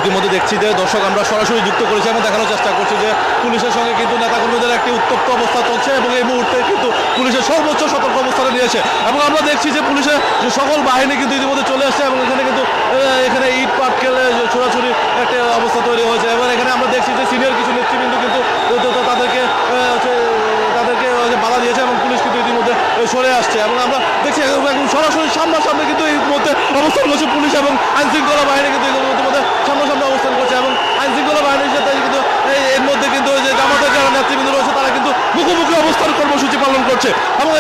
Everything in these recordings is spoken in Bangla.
ইতিমধ্যে দেখছি যে দর্শক আমরা সরাসরি যুক্ত করেছি এবং দেখানোর চেষ্টা করছি যে পুলিশের সঙ্গে কিন্তু নেতাকর্মীদের একটি উত্তপ্ত অবস্থা চলছে এবং এই মুহূর্তে কিন্তু পুলিশের সর্বোচ্চ সতর্ক অবস্থানে নিয়েছে এবং আমরা দেখছি যে পুলিশের যে সকল বাহিনী কিন্তু ইতিমধ্যে চলে আসছে এবং এখানে কিন্তু এখানে ইট পাটকেল ছোড়াছুড়ি একটা অবস্থা তৈরি হয়েছে এবং এখানে আমরা দেখছি যে সিনিয়র কিছু নেতৃবৃন্দ কিন্তু তাদেরকে বাধা দিয়েছে এবং পুলিশ কিন্তু ইতিমধ্যে সরে আসছে এবং আমরা দেখছি এখন সরাসরি সামনাসামনি কিন্তু এই মুহূর্তে অবস্থান করছে পুলিশ এবং আইনশৃঙ্খলা বাহিনী কিন্তু ইতিমধ্যে সামনাসামনি অবস্থান করছে এবং আইনশৃঙ্খলা বাহিনীর সাথে কিন্তু এর মধ্যে কিন্তু যে জামাতের যারা নেতৃবৃন্দ রয়েছে তারা কিন্তু মুখোমুখি অবস্থান কর্মসূচি পালন করছে এবং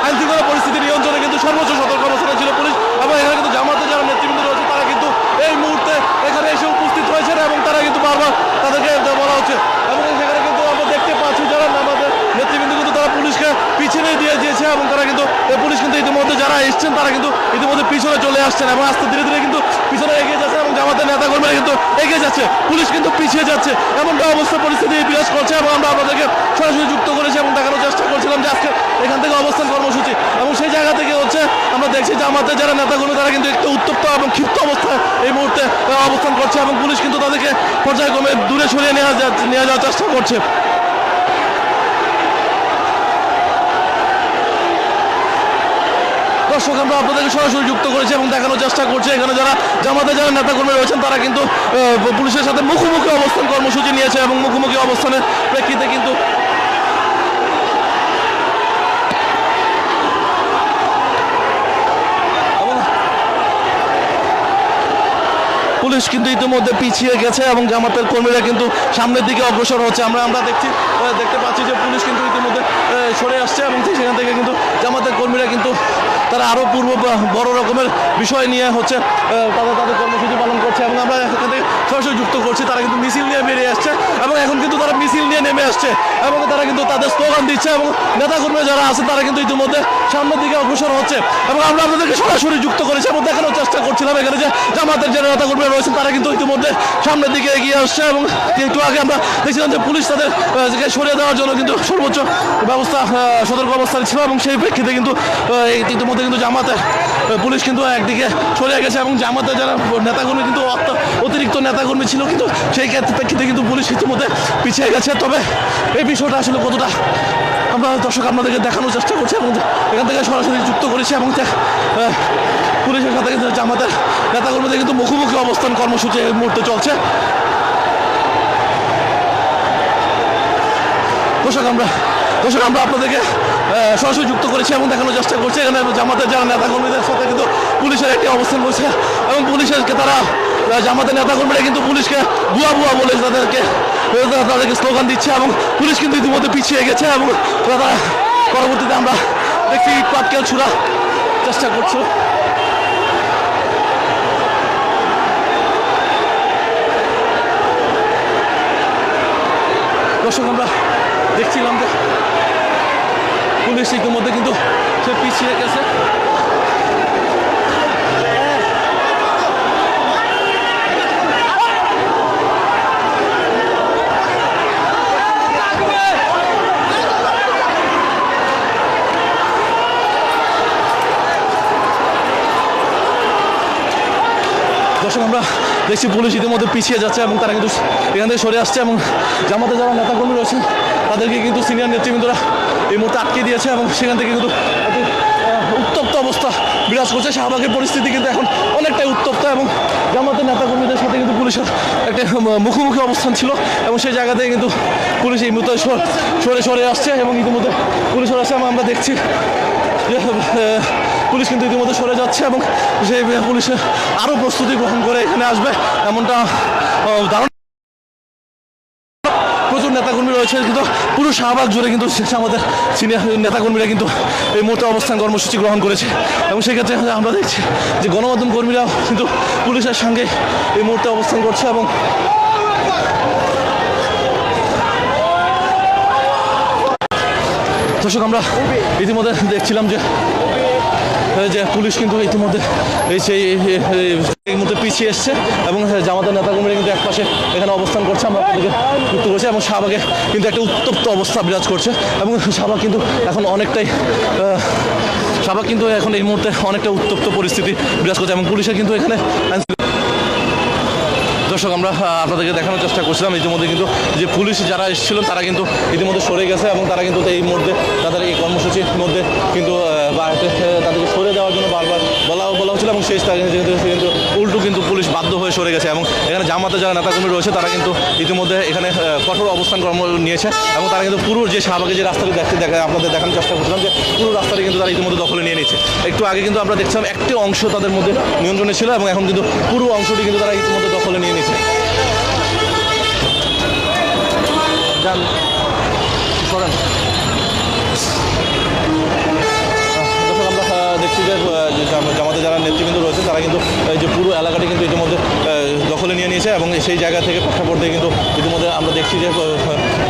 আইনশৃঙ্খলা পরিস্থিতি নিয়ন্ত্রণে কিন্তু সর্বোচ্চ সতর্ক অবস্থানে ছিল পুলিশ এবং এখানে কিন্তু জামাতের যারা নেতৃবৃন্দ রয়েছে তারা কিন্তু এই মুহূর্তে এখানে এসে উপস্থিত হয়েছেন এবং তারা কিন্তু বারবার তাদেরকে বলা হচ্ছে এবং সেখানে কিন্তু আমরা দেখতে পাচ্ছি যারা আমাদের নেতৃবৃন্দ কিন্তু তারা পুলিশকে পিছনে দিয়ে দিয়েছে এবং তারা কিন্তু পুলিশ কিন্তু ইতিমধ্যে যারা এসছেন তারা কিন্তু ইতিমধ্যে পিছনে চলে আসছেন এবং আস্তে ধীরে ধীরে কিন্তু পিছনে এগিয়ে যাচ্ছে এবং জামাতের নেতাকর্মীরা কিন্তু এগিয়ে যাচ্ছে পুলিশ কিন্তু পিছিয়ে যাচ্ছে এমনটা অবস্থা পরিস্থিতি বিরাজ করছে এবং আমরা আপনাদেরকে সরাসরি যুক্ত করেছি এবং দেখানোর চেষ্টা করছিলাম যে আজকে এখান থেকে অবস্থান কর্মসূচি এবং সেই জায়গা থেকে হচ্ছে আমরা দেখছি যে আমাদের যারা নেতাকর্মী তারা কিন্তু একটু উত্তপ্ত এবং ক্ষিপ্ত অবস্থায় এই মুহূর্তে অবস্থান করছে এবং পুলিশ কিন্তু তাদেরকে পর্যায়ক্রমে দূরে সরিয়ে নিয়ে যাওয়ার চেষ্টা করছে। দর্শক আমরা আপনাদেরকে সরাসরি যুক্ত করেছি এবং দেখানোর চেষ্টা করছি এখানে যারা জামাতের যারা নেতাকর্মী রয়েছেন তারা কিন্তু পুলিশের সাথে মুখোমুখি অবস্থান কর্মসূচি নিয়েছে এবং মুখোমুখি অবস্থানের প্রেক্ষিতে কিন্তু পুলিশ কিন্তু ইতিমধ্যে পিছিয়ে গেছে এবং জামাতের কর্মীরা কিন্তু সামনের দিকে অগ্রসর হচ্ছে আমরা দেখতে পাচ্ছি যে পুলিশ কিন্তু ইতিমধ্যে সরে আসছে এবং সেখান থেকে কিন্তু জামাতের কর্মীরা কিন্তু তারা আরও বড় রকমের বিষয় নিয়ে হচ্ছে তাদের কর্মসূচি পালন করছে এবং আমরা এখান থেকে সরাসরি যুক্ত করছি তারা কিন্তু মিছিল নিয়ে বেরিয়ে আসছে এবং এখন কিন্তু তারা মিছিল নিয়ে নেমে আসছে এবং তারা কিন্তু তাদের স্লোগান দিচ্ছে এবং নেতাকর্মীরা যারা আছে তারা কিন্তু ইতিমধ্যে সামনের দিকে অগ্রসর হচ্ছে এবং আমরা আপনাদেরকে সরাসরি যুক্ত করেছি এবং দেখানোর চেষ্টা করছিলাম এখানে যে জামাতের যারা নেতাকর্মীরা রয়েছেন তারা কিন্তু ইতিমধ্যে সামনের দিকে এগিয়ে আসছে এবং একটু আগে আমরা দেখছিলাম যে পুলিশ তাদের সরিয়ে দেওয়ার জন্য কিন্তু সর্বোচ্চ ব্যবস্থা সতর্ক অবস্থায় ছিল এবং সেই প্রেক্ষিতে কিন্তু ইতিমধ্যে কিন্তু জামাতের পুলিশ কিন্তু একদিকে সরে গেছে এবং জামাতের যারা নেতাকর্মী কিন্তু অতিরিক্ত নেতাকর্মী ছিল কিন্তু সেই প্রেক্ষিতে কিন্তু পুলিশ ইতিমধ্যে পিছিয়ে গেছে। তবে এই বিষয়টা আসলে কতটা আমরা দর্শক আপনাদেরকে দেখানোর চেষ্টা করছি এবং এখান থেকে সরাসরি যুক্ত করেছি এবং পুলিশের সাথে কিন্তু জামাতের নেতাকর্মীদের কিন্তু মুখোমুখি অবস্থান কর্মসূচি এই মুহূর্তে চলছে। দর্শক আমরা আপনাদেরকে সরাসরি যুক্ত করেছি এবং দেখানোর চেষ্টা করছি এখানে জামাতের যারা নেতাকর্মীদের সাথে কিন্তু পুলিশের একটি অবস্থান রয়েছে এবং পুলিশকে তারা জামাতের নেতাকর্মীরা কিন্তু পুলিশকে বুয়া বলে তাদেরকে স্লোগান দিচ্ছে এবং পুলিশ কিন্তু ইতিমধ্যে পিছিয়ে গেছে এবং তারা পরবর্তীতে আমরা দেখছি ইট পাটকেল ছুড়া চেষ্টা করছে। দর্শক আমরা দেখছিলাম যে পুলিশ ইতিমধ্যে কিন্তু সে পিছিয়ে গেছে দর্শক আমরা দেখছি পুলিশ ইতিমধ্যে পিছিয়ে যাচ্ছে এবং তারা কিন্তু এখান থেকে সরে আসছে এবং জামাতে যারা নেতাকর্মী রয়েছেন তাদেরকে কিন্তু সিনিয়র নেতৃবৃন্দরা এই মুহূর্তে আটকে দিয়েছে এবং সেখান থেকে কিন্তু উত্তপ্ত অবস্থা বিরাজ করছে। শাহবাগের পরিস্থিতি কিন্তু এখন অনেকটাই উত্তপ্ত এবং জামাতের নেতাকর্মীদের সাথে কিন্তু পুলিশের একটা মুখোমুখি অবস্থান ছিল এবং সেই জায়গা থেকে কিন্তু পুলিশ এই মুহূর্তে সরে আসছে এবং ইতিমধ্যে পুলিশ সরে আসছে এবং আমরা দেখছি যে পুলিশ কিন্তু ইতিমধ্যে সরে যাচ্ছে এবং সেই পুলিশের আরও প্রস্তুতি গ্রহণ করে এখানে আসবে এমনটা ধারণা। প্রচুর নেতাকর্মী রয়েছে কিন্তু পুরো শাহবাগ জুড়ে কিন্তু আমাদের সিনিয়র নেতাকর্মীরা কিন্তু এই মুহূর্তে অবস্থান কর্মসূচি গ্রহণ করেছে এবং সেক্ষেত্রে আমরা দেখছি যে গণমাধ্যম কর্মীরাও কিন্তু পুলিশের সঙ্গে এই মুহূর্তে অবস্থান করছে এবং দর্শক আমরা ইতিমধ্যে দেখছিলাম যে পুলিশ কিন্তু ইতিমধ্যে এই মুহূর্তে পিছিয়ে এসছে এবং জামাতের নেতাকর্মীরা কিন্তু একপাশে এখানে অবস্থান করছে আমরা আপনাদেরকে যুক্ত করছি এবং শাহবাগে কিন্তু একটা উত্তপ্ত অবস্থা বিরাজ করছে এবং শাহবাগ কিন্তু এখন এই মুহূর্তে অনেকটা উত্তপ্ত পরিস্থিতি বিরাজ করছে এবং পুলিশের কিন্তু এখানে দর্শক আমরা আপনাদেরকে দেখানোর চেষ্টা করছিলাম ইতিমধ্যে কিন্তু যে পুলিশ যারা এসেছিল তারা কিন্তু ইতিমধ্যে সরে গেছে এবং তারা কিন্তু এই মুহূর্তে তাদের এই কর্মসূচির মধ্যে কিন্তু তাদেরকে সরে দেওয়ার জন্য বারবার বলা হচ্ছিল এবং শেষ কিন্তু উল্টো কিন্তু পুলিশ বাধ্য হয়ে সরে গেছে এবং এখানে জামাতে যারা নেতাকর্মী রয়েছে তারা কিন্তু ইতিমধ্যে এখানে কঠোর অবস্থান কর্ম নিয়েছে এবং তারা কিন্তু পুরো যে শাহবাগে যে রাস্তাটি আপনাদের দেখানোর চেষ্টা করছিলাম যে পুরো রাস্তাটি কিন্তু তারা ইতিমধ্যে দখলে নিয়ে নিচ্ছে। একটু আগে কিন্তু আমরা দেখছিলাম একটি অংশ তাদের মধ্যে নিয়ন্ত্রণে ছিল এবং এখন কিন্তু পুরো অংশটি কিন্তু তারা ইতিমধ্যে দখলে নিয়ে নিচ্ছে। আমরা দেখছি যে জামাতে যারা নেতৃবৃন্দ রয়েছে তারা কিন্তু এই যে পুরো এলাকাটি কিন্তু ইতিমধ্যে দখলে নিয়ে নিয়েছে এবং সেই জায়গা থেকে প্রেক্ষাপট দিয়ে কিন্তু ইতিমধ্যে আমরা দেখছি যে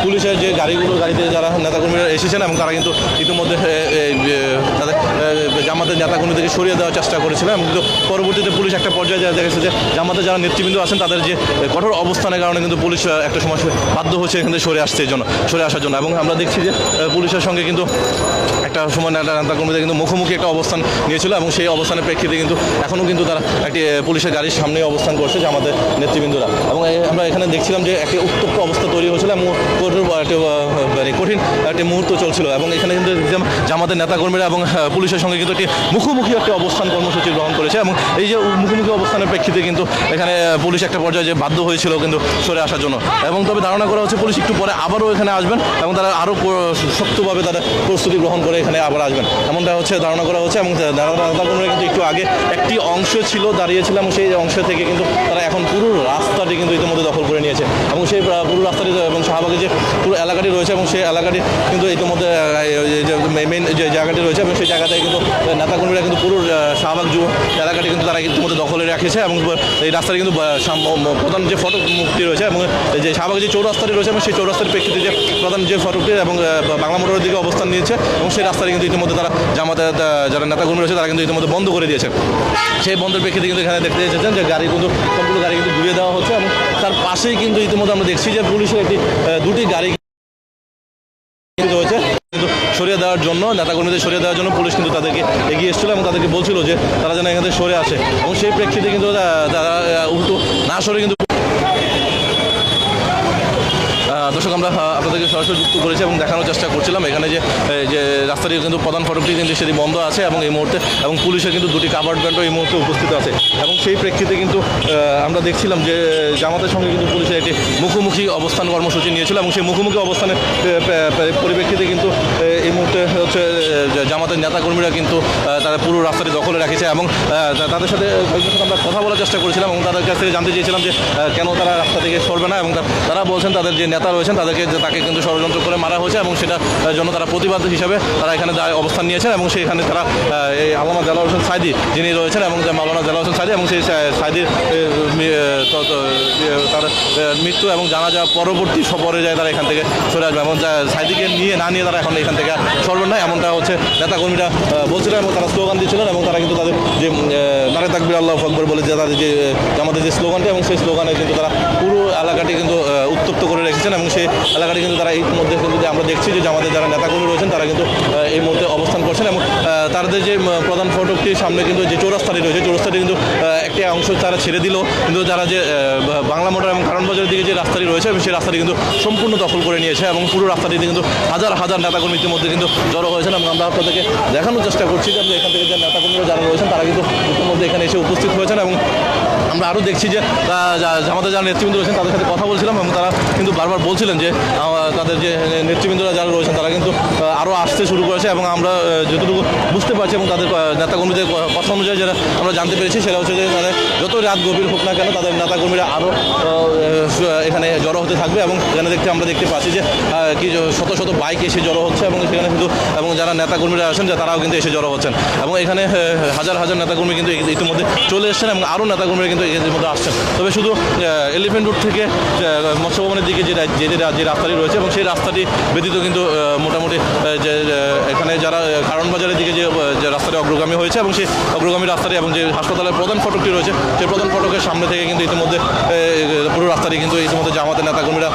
পুলিশের যে গাড়িতে যারা নেতাকর্মীরা এসেছেন এবং তারা কিন্তু ইতিমধ্যে তাদের জামাতের নেতাকর্মীদেরকে সরিয়ে দেওয়ার চেষ্টা করেছিলেন এবং কিন্তু পরবর্তীতে পুলিশ একটা পর্যায়ে দেখেছে যে জামাতে যারা নেতৃবৃন্দ আছেন তাদের যে কঠোর অবস্থানের কারণে কিন্তু পুলিশ একটা সময় বাধ্য হচ্ছে এখান থেকে সরে আসার জন্য এবং আমরা দেখছি যে পুলিশের সঙ্গে কিন্তু একটা সময় নেতাকর্মীদের কিন্তু মুখোমুখি একটা অবস্থান নিয়েছিল এবং সেই অবস্থানের প্রেক্ষিতে কিন্তু এখনও কিন্তু তারা একটি পুলিশের গাড়ির সামনে অবস্থান করছে জামাতের নেতৃবৃন্দরা এবং আমরা এখানে দেখছিলাম যে একটি উত্তপ্ত অবস্থা তৈরি হয়েছিল এবং কঠিন একটি মুহূর্ত চলছিল এবং এখানে কিন্তু জামাতের নেতাকর্মীরা এবং পুলিশের সঙ্গে কিন্তু একটি মুখোমুখি একটি অবস্থান কর্মসূচি গ্রহণ করেছে এবং এই যে মুখোমুখি অবস্থানের প্রেক্ষিতে কিন্তু এখানে পুলিশ একটা পর্যায়ে যে বাধ্য হয়েছিল কিন্তু সরে আসার জন্য এবং তবে ধারণা করা হচ্ছে পুলিশ একটু পরে আবারও এখানে আসবেন এবং তারা আরও শক্তভাবে তারা প্রস্তুতি গ্রহণ করে এখানে আবার আসবেন এমনটা হচ্ছে ধারণা করা হচ্ছে এবং নেতাকর্মীরা কিন্তু একটু আগে একটি অংশ ছিল দাঁড়িয়েছিল এবং সেই অংশ থেকে কিন্তু তারা এখন পুরো রাস্তাটি কিন্তু ইতিমধ্যে দখল করে নিয়েছে এবং সেই পুরো রাস্তাটি এবং শাহবাগে যে পুরো এলাকাটি রয়েছে এবং সেই এলাকাটি কিন্তু ইতিমধ্যে মেইন যে জায়গাটি রয়েছে এবং সেই জায়গাটায় কিন্তু নেতাকর্মীরা কিন্তু পুরো শাহবাগ যুব এলাকাটি কিন্তু তারা ইতিমধ্যে দখলে রেখেছে এবং এই রাস্তাটি কিন্তু প্রধান যে ফটক মুক্তি রয়েছে এবং যে শাহবাগ যে চৌরাস্তাটি রয়েছে এবং সেই চৌরাস্তার প্রেক্ষিতে যে প্রধান যে ফটকটি এবং বাংলা মোটরের দিকে অবস্থান নিয়েছে এবং সেই রাস্তাটি কিন্তু ইতিমধ্যে তারা জামাতের যারা নেতাকর্মী রয়েছে তারা কিন্তু ইতিমধ্যে বন্ধ করে দিয়েছে। সেই বন্ধের প্রেক্ষিতে কিন্তু এখানে দেখতে এসেছেন যে গাড়ি কিন্তু সম্পূর্ণ গাড়ি কিন্তু ঘুরিয়ে দেওয়া হচ্ছে এবং তার পাশেই কিন্তু ইতিমধ্যে আমরা দেখছি যে পুলিশের দুটি গাড়ি হয়েছে কিন্তু সরিয়ে দেওয়ার জন্য নেতাকর্মীদের সরিয়ে দেওয়ার জন্য পুলিশ কিন্তু তাদেরকে এগিয়ে এসেছিল এবং তাদেরকে বলছিল যে তারা যেন এখান থেকে সরে আসে এবং সেই প্রেক্ষিতে কিন্তু তারা উল্টো না সরে কিন্তু দর্শক আমরা আপনাদেরকে সরাসরি যুক্ত করেছি এবং দেখানোর চেষ্টা করছিলাম এখানে যে রাস্তাটি কিন্তু প্রধান ফটকটি কিন্তু সেটি বন্ধ আছে এবং এই মুহূর্তে এবং পুলিশের কিন্তু দুটি কাভার্ড ভ্যানও এই মুহূর্তে উপস্থিত আছে এবং সেই প্রেক্ষিতে কিন্তু আমরা দেখছিলাম যে জামাতের সঙ্গে কিন্তু পুলিশের একটি মুখোমুখি অবস্থান কর্মসূচি নিয়েছিল এবং সেই মুখোমুখি অবস্থানের পরিপ্রেক্ষিতে কিন্তু এই মুহূর্তে হচ্ছে জামাতের নেতাকর্মীরা কিন্তু তারা পুরো রাস্তাটি দখলে রেখেছে এবং তাদের সাথে আমরা কথা বলার চেষ্টা করেছিলাম এবং তাদের কাছ থেকে জানতে চেয়েছিলাম যে কেন তারা রাস্তা থেকে সরবে না এবং তারা বলছেন তাদের যে নেতা রয়েছেন তাকে কিন্তু ষড়যন্ত্র করে মারা হয়েছে এবং সেটার জন্য তারা প্রতিবাদ হিসাবে তারা এখানে অবস্থান নিয়েছেন এবং সেখানে তারা এই আল্লামা দেলাওয়ার হোসেন সাইদি যিনি রয়েছেন এবং মাওলানা দেলাওয়ার হোসেন সাইদি এবং সেই সাইদির তার মৃত্যু এবং জানাজা পরবর্তী সফরে যায় তারা এখান থেকে সরে আসবে এবং সাইদিকে না নিয়ে তারা এখন এখান থেকে সরবেন না এমনটা হচ্ছে নেতাকর্মীরা বলছিলেন এবং তারা স্লোগান দিচ্ছিলেন এবং তারা কিন্তু তাদের যে নারে তাকবীর আল্লাহু আকবার বলে যে তাদের যে আমাদের যে স্লোগানটি এবং সেই স্লোগানে কিন্তু তারা পুরো এলাকাটি কিন্তু উত্তপ্ত করে রেখেছেন এবং সেই এলাকাটি কিন্তু তারা এই মধ্যে কিন্তু আমরা দেখছি যে আমাদের যারা নেতাকর্মী রয়েছেন তারা কিন্তু এই মুহূর্তে অবস্থান করছেন এবং তাদের যে প্রধান ফটকটির সামনে কিন্তু যে চৌরাস্তাটি রয়েছে চৌরাস্তাটি কিন্তু একটি অংশ তারা ছেড়ে দিল কিন্তু যারা যে বাংলা মোটর এবং কারণ বাজারের দিকে যে রাস্তাটি রয়েছে সেই রাস্তাটি কিন্তু সম্পূর্ণ দখল করে নিয়েছে এবং পুরো রাস্তাটিতে কিন্তু হাজার হাজার নেতাকর্মীর মধ্যে কিন্তু জড়ো হয়েছেন এবং আমরা আপনাদেরকে দেখানোর চেষ্টা করছি যে এখান থেকে যে নেতাকর্মীরা যারা রয়েছেন তারা কিন্তু ইতিমধ্যে এখানে এসে উপস্থিত হয়েছেন এবং আমরা আরও দেখছি যে আমাদের যারা নেতৃবৃন্দ রয়েছেন তাদের সাথে কথা বলছিলাম এবং তারা কিন্তু বারবার বলছিলেন যে তাদের যে নেতৃবৃন্দরা যারা রয়েছেন তারা কিন্তু আরও আসতে শুরু করেছে এবং আমরা যতটুকু বুঝতে পারছি এবং তাদের নেতাকর্মীদের কথা অনুযায়ী যেটা আমরা জানতে পেরেছি সেটা হচ্ছে যে তাদের যত রাত গভীর হোক না কেন তাদের নেতাকর্মীরা আরও এখানে জড়ো হতে থাকবে এবং এখানে আমরা দেখতে পাচ্ছি যে কি শত শত বাইক এসে জড়ো হচ্ছে এবং সেখানে কিন্তু এবং যারা নেতাকর্মীরা আছেন তারাও কিন্তু এসে জড়ো হচ্ছেন এবং এখানে হাজার হাজার নেতাকর্মী কিন্তু ইতিমধ্যে চলে এসছেন এবং আরও নেতাকর্মীরা কিন্তু এর মধ্যে আসছেন। তবে শুধু এলিফেন্ট রোড থেকে মৎস্য ভবনের দিকে যে রাস্তাটি রয়েছে এবং সেই রাস্তাটি ব্যতীত কিন্তু মোটামুটি যে এখানে যারা কারণ বাজারের দিকে যে রাস্তাটি অগ্রগামী হয়েছে এবং সেই অগ্রগামী রাস্তাটি এবং যে হাসপাতালের প্রধান ফটকটি রয়েছে সেই প্রধান ফটকের সামনে থেকে কিন্তু ইতিমধ্যে পুরো রাস্তাটি কিন্তু ইতিমধ্যে জামাতের নেতাকর্মীরা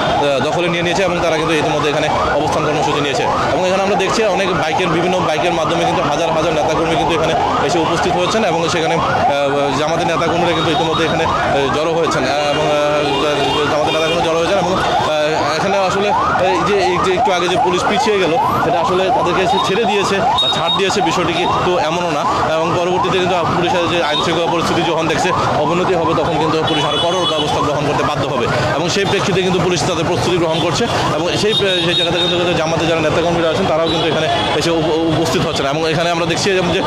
দখলে নিয়ে নিয়েছে এবং তারা কিন্তু ইতিমধ্যে এখানে অবস্থান কর্মসূচি নিয়েছে এবং এখানে আমরা দেখছি অনেক বিভিন্ন বাইকের মাধ্যমে কিন্তু হাজার হাজার নেতাকর্মী কিন্তু এখানে এসে উপস্থিত হয়েছেন এবং সেখানে জামাতের নেতাকর্মীরা কিন্তু ইতিমধ্যে এখানে জড়ো হয়েছেন এবং জামাতের নেতাকর্মী জড়ো হয়েছেন এবং এখানে আসলে এই যে একটু আগে যে পুলিশ পিছিয়ে গেল সেটা আসলে তাদেরকে ছেড়ে দিয়েছে বা ছাড় দিয়েছে, বিষয়টি কিন্তু এমনও না। এবং পরবর্তীতে কিন্তু পুলিশের যে আইন শৃঙ্খলা পরিস্থিতি যখন দেখছে অবনতি হবে তখন কিন্তু পুলিশ আরও কঠোর ব্যবস্থা গ্রহণ করতে বাধ্য হবে এবং সেই প্রেক্ষিতে কিন্তু পুলিশ তাদের প্রস্তুতি গ্রহণ করছে এবং সেই জায়গাতে কিন্তু জামাতে যারা নেতাকর্মীরা আছেন তারাও কিন্তু এখানে এসে উপস্থিত হচ্ছেন এবং এখানে আমরা দেখছি যে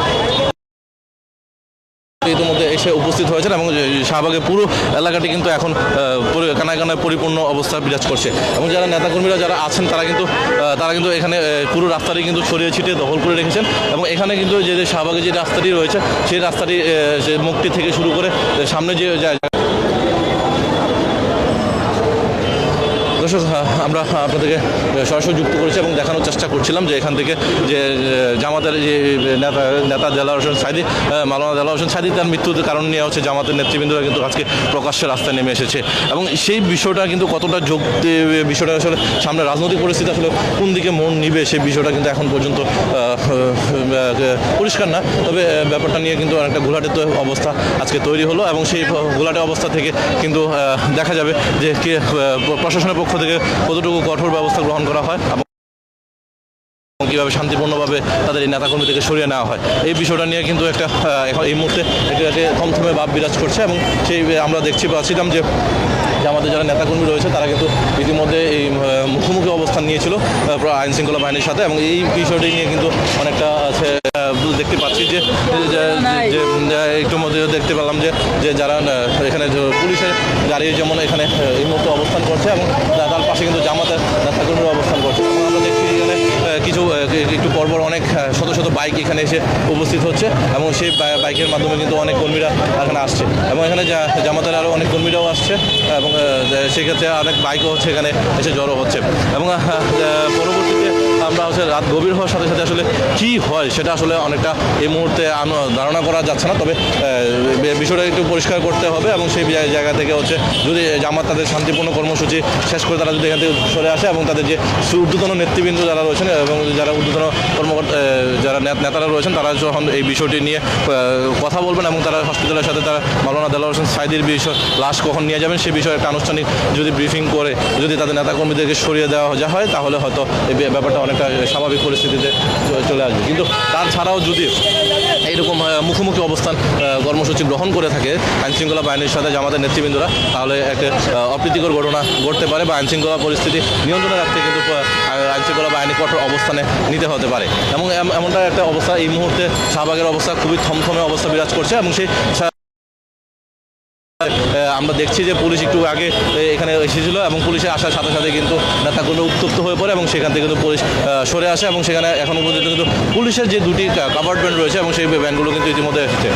ইতিমধ্যে এসে উপস্থিত হয়েছেন এবং শাহবাগের পুরো এলাকাটি কিন্তু এখন কানায় কানায় পরিপূর্ণ অবস্থা বিরাজ করছে এবং যারা নেতাকর্মীরা যারা আছেন তারা কিন্তু এখানে পুরো রাস্তাটি কিন্তু ছড়িয়ে ছিটিয়ে দখল করে রেখেছেন এবং এখানে কিন্তু যে শাহবাগে যে রাস্তাটি রয়েছে সেই রাস্তাটি মুক্তি থেকে শুরু করে সামনে যে দর্শক আমরা আপনাদেরকে সরাসরি যুক্ত করেছি এবং দেখানোর চেষ্টা করছিলাম যে এখান থেকে যে জামাতের যে নেতা দেলাওয়ার হোসেন সাইদি, মাওলানা দেলাওয়ার হোসেন সাইদি তার মৃত্যুর কারণ নিয়ে হচ্ছে জামাতের নেতৃবৃন্দরা কিন্তু আজকে প্রকাশ্যে রাস্তায় নেমে এসেছে এবং সেই বিষয়টা কিন্তু কতটা বিষয়টা আসলে সামনে রাজনৈতিক পরিস্থিতি আসলে কোন দিকে মন নিবে সেই বিষয়টা কিন্তু এখন পর্যন্ত পরিষ্কার না। তবে ব্যাপারটা নিয়ে কিন্তু একটা ঘোলাটে অবস্থা আজকে তৈরি হলো এবং সেই ঘোলাটে অবস্থা থেকে কিন্তু দেখা যাবে যে কে প্রশাসনের পক্ষ থেকে কতটুকু কঠোর ব্যবস্থা গ্রহণ করা হয় এবং কীভাবে শান্তিপূর্ণভাবে তাদের এই নেতাকর্মীদেরকে সরিয়ে নেওয়া হয় এই বিষয়টা নিয়ে কিন্তু একটা এখন এই মুহূর্তে একটা থমথমে ভাব বিরাজ করছে এবং সেই আমরা পাচ্ছিলাম যে আমাদের যারা নেতাকর্মী রয়েছে তারা কিন্তু ইতিমধ্যে এই মুখোমুখি অবস্থান নিয়েছিল আইন শৃঙ্খলা বাহিনীর সাথে এবং এই বিষয়টি নিয়ে কিন্তু অনেকটা দেখতে পাচ্ছি যে একটু মধ্যে দেখতে পেলাম যে যারা এখানে পুলিশের গাড়ি যেমন এখানে এই মুহূর্তে অবস্থান করছে এবং তার পাশে কিন্তু জামাতের নেতাকর্মীরা অবস্থান করছে এবং আমরা দেখছি এখানে কিছু একটু পরপর অনেক শত শত বাইক এখানে এসে উপস্থিত হচ্ছে এবং সেই বাইকের মাধ্যমে কিন্তু অনেক কর্মীরা এখানে আসছে এবং এখানে জামাতের আরও অনেক কর্মীরাও আসছে এবং সেক্ষেত্রে অনেক বাইকও হচ্ছে এখানে এসে জড়ো হচ্ছে এবং পরবর্তীতে আমরা হচ্ছে রাত গভীর হওয়ার সাথে সাথে আসলে কী হয় সেটা আসলে অনেকটা এই মুহূর্তে ধারণা করা যাচ্ছে না। তবে বিষয়টা একটু পরিষ্কার করতে হবে এবং সেই জায়গা থেকে হচ্ছে যদি জামাত তাদের শান্তিপূর্ণ কর্মসূচি শেষ করে তারা যদি এখান থেকে সরে আসে এবং তাদের যে ঊর্ধ্বতন নেতৃবৃন্দ যারা রয়েছেন এবং যারা ঊর্ধ্বতন কর্মকর্তা যারা নেতারা রয়েছেন তারা যখন এই বিষয়টি নিয়ে কথা বলবেন এবং তারা হসপিটালের সাথে তারা মাওলানা দেলাওয়ার হোসেন সাইদির বিষয় লাশ কখন নিয়ে যাবেন সেই বিষয়ে একটা আনুষ্ঠানিক যদি ব্রিফিং করে যদি তাদের নেতাকর্মীদেরকে সরিয়ে দেওয়া হয় তাহলে হয়তো এই ব্যাপারটা অনেকটা স্বাভাবিক পরিস্থিতিতে চলে আসবে। কিন্তু তার ছাড়াও যদি এইরকম মুখোমুখি অবস্থান কর্মসূচি গ্রহণ করে থাকে আইনশৃঙ্খলা বাহিনীর সাথে জামাতের নেতৃবৃন্দরা তাহলে একটা অপ্রীতিকর ঘটনা ঘটতে পারে বা আইনশৃঙ্খলা পরিস্থিতি নিয়ন্ত্রণে রাখতে কিন্তু আইনশৃঙ্খলা বাহিনী কঠোর অবস্থানে নিতে হতে পারে এবং এমনটা একটা অবস্থা এই মুহূর্তে শাহবাগের অবস্থা খুবই থমথমে অবস্থা বিরাজ করছে এবং সেই আমরা দেখছি যে পুলিশ একটু আগে এখানে এসেছিল এবং পুলিশের আসার সাথে সাথে কিন্তু নেতাগুলো উত্তপ্ত হয়ে পড়ে এবং সেখান থেকে কিন্তু পুলিশ সরে আসে এবং সেখানে এখনও পর্যন্ত কিন্তু পুলিশের যে দুটি কাভার্ড ভ্যান রয়েছে এবং সেই ভ্যানগুলো কিন্তু ইতিমধ্যে এসেছে।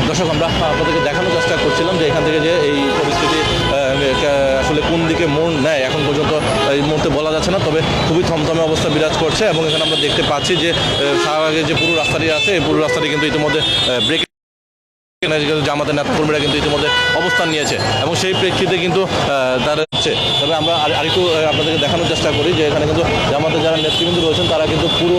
দর্শক আমরা আপনাদেরকে দেখানোর চেষ্টা করছিলাম যে এখান থেকে যে এই পরিস্থিতি আসলে কোন দিকে মোড় নেয় এখন পর্যন্ত এই মুহূর্তে বলা যাচ্ছে না। তবে খুবই থমথমে অবস্থা বিরাজ করছে এবং এখানে আমরা দেখতে পাচ্ছি যে শাহবাগের যে পুরো রাস্তাটি আছে এই পুরো রাস্তাটি কিন্তু ইতিমধ্যে ব্রেক জামাতের নেতাকর্মীরা কিন্তু ইতিমধ্যে অবস্থান নিয়েছে এবং সেই প্রেক্ষিতে কিন্তু তারা হচ্ছে। তবে আমরা আরেকটু আপনাদেরকে দেখানোর চেষ্টা করি যে এখানে কিন্তু জামাতের যারা নেতৃবৃন্দ রয়েছেন তারা কিন্তু পুরো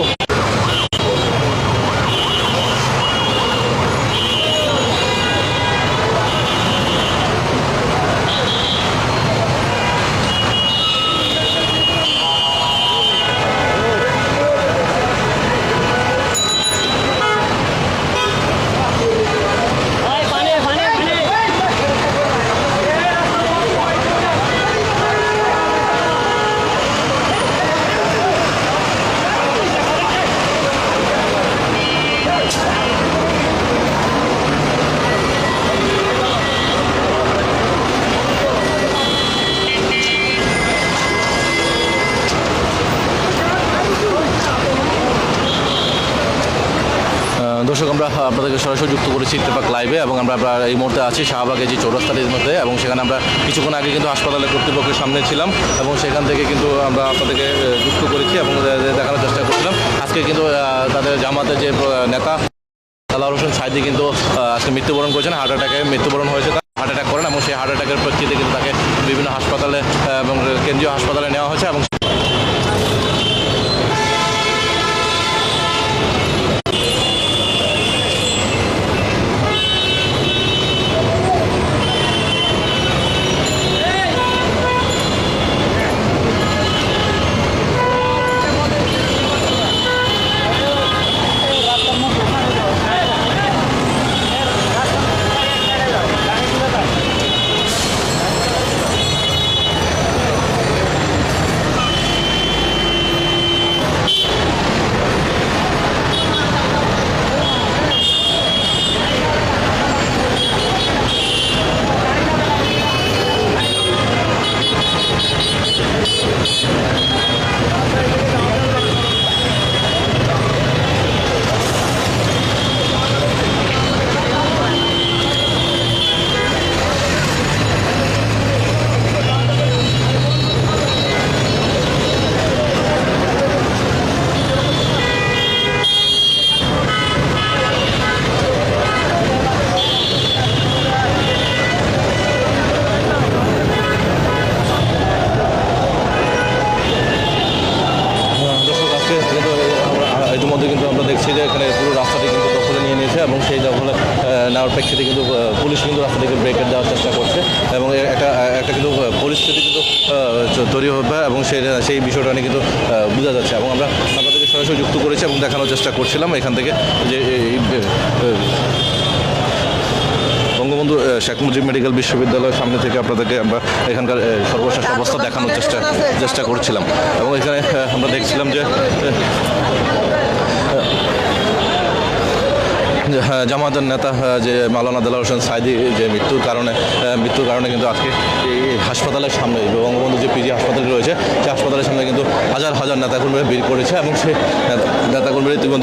দর্শক আমরা আপনাদেরকে সরাসরি যুক্ত করেছি ইত্তেফাক লাইভে এবং আমরা এই মুহূর্তে আছি শাহবাগের যে চৌরাস্তাটির মধ্যে এবং সেখানে আমরা কিছুক্ষণ আগে কিন্তু হাসপাতালের কর্তৃপক্ষের সামনে ছিলাম এবং সেখান থেকে কিন্তু আমরা আপনাদেরকে যুক্ত করেছি এবং দেখানোর চেষ্টা করছিলাম আজকে কিন্তু তাদের জামাতের যে নেতা দেলাওয়ার হোসেন সাইদি কিন্তু আজকে মৃত্যুবরণ করেছেন, হার্ট অ্যাটাকে মৃত্যুবরণ হয়েছে, হার্ট অ্যাটাক করেন এবং সেই হার্ট অ্যাটাকের প্রেক্ষিতে কিন্তু তাকে বিভিন্ন হাসপাতাল হাসপাতালে এবং কেন্দ্রীয় হাসপাতালে নেওয়া হয়েছে এবং ইতিমধ্যে কিন্তু আমরা দেখছি যে এখানে পুরো রাস্তাটি কিন্তু দখলে নিয়ে নিয়েছে এবং সেই দখলে নেওয়ার প্রেক্ষিতে কিন্তু পুলিশ কিন্তু রাস্তাটিকে ব্রেকেট দেওয়ার চেষ্টা করছে এবং একটা কিন্তু পরিস্থিতি কিন্তু তৈরি হবে এবং সেই বিষয়টা নিয়ে কিন্তু বোঝা যাচ্ছে এবং আমরা আপনাদেরকে সরাসরি যুক্ত করেছি এবং দেখানোর চেষ্টা করছিলাম এখান থেকে যে বঙ্গবন্ধু শেখ মুজিব মেডিকেল বিশ্ববিদ্যালয়ের সামনে থেকে আপনাদেরকে আমরা এখানকার সর্বশেষ অবস্থা দেখানোর চেষ্টা করছিলাম এবং এখানে আমরা দেখছিলাম যে জামায়াতের নেতা যে মাওলানা দেলোয়ার হোসেন সাঈদী যে মৃত্যুর কারণে কিন্তু আজকে এই হাসপাতালের সামনে বঙ্গবন্ধু যে পিজি হাসপাতাল রয়েছে সেই হাসপাতালের সামনে কিন্তু হাজার হাজার নেতাকর্মীরা ভিড় করেছে এবং সেই নেতাকর্মীরা ইতিমধ্যে